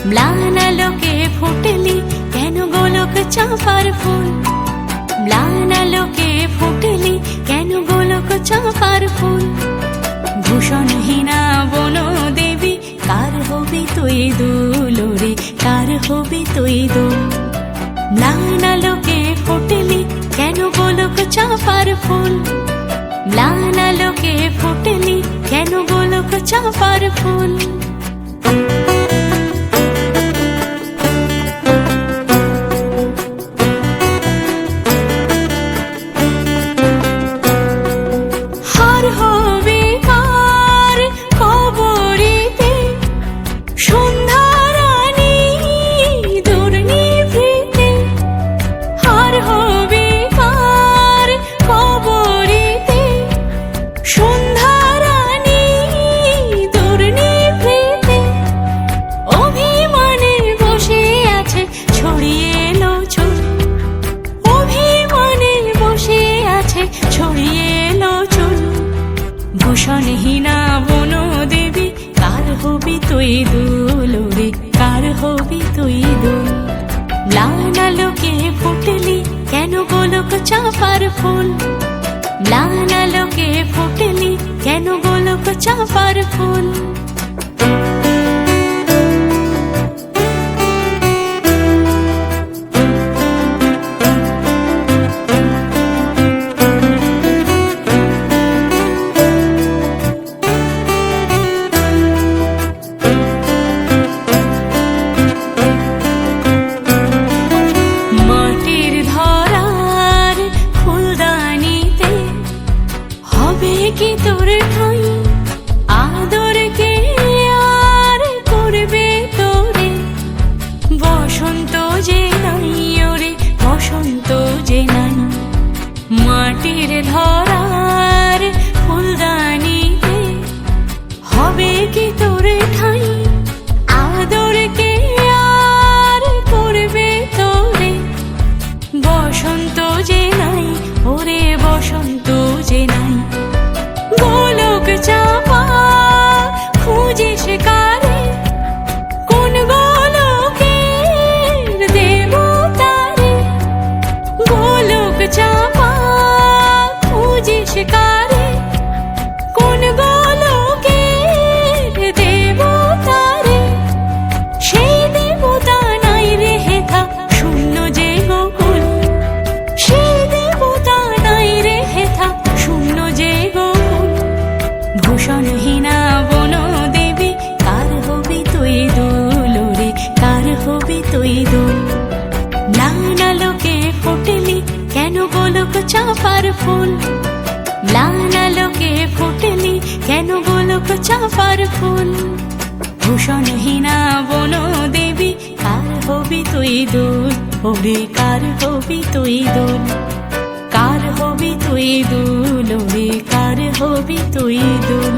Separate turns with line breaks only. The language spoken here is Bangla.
ম্লান আলোকে ফুটলি কেন গোলক চাঁপার ফুল, ম্লান আলোকে ফুটলি কেন গোলক চাঁপার ফুল। ভূষণহীনা বন দেবী কার হবি তুই দুলরে, কার হবি তুই দুল। ম্লান আলোকে ফুটলি কেন গোলক চাঁপার ফুল, ম্লান আলোকে ফুটলি কেন গোলক চাঁপার ফুল। ভূষণহীনা বন দেবী কার হবি তুই দুলরে, কার হবি তুই দুল। ম্লান আলোকে ফুটলি কেন গোলক চাঁপার ফুল, ম্লান আলোকে ফুটলি কেন গোলক চাঁপার ফুল। কি তোর ঠাই আদর কে আর করবে তোরে, বসন্ত যে নাই ওরে বসন্ত যে নাই। মাটির ধরার ফুলদানিতে হবে কি তোর ঠাই আদর কে আর করবে তোরে, বসন্ত যে নাই ওরে বসন্ত যে নাই। গোলক চাঁপা খুঁজিস কারে, কোন গোলকের দেবতারে। গোলক চাঁপা খুঁজিস কারে, কোন গোলকের দেবতারে। সেই দেবতা নাই রে হেথা শূন্য যে গোকুল, সেই দেবতা নাই রে হেথা শূন্য যে গোকুল। ভূষণহীনা বন দেবী কার হবি তুই দুলরে, কার হবি তুই দুল। ম্লান আলোকে ফুটলি কেন গোলক চাঁপার ফুল, ম্লান আলোকে ফুটলি কেন গোলক চাঁপার ফুল। ভূষণহীনা বন দেবী কার হবি তুই দুল, ওরে কার হবি তুই দুল, কার হবি তুই দুলরে, কার হবি তুই দুল।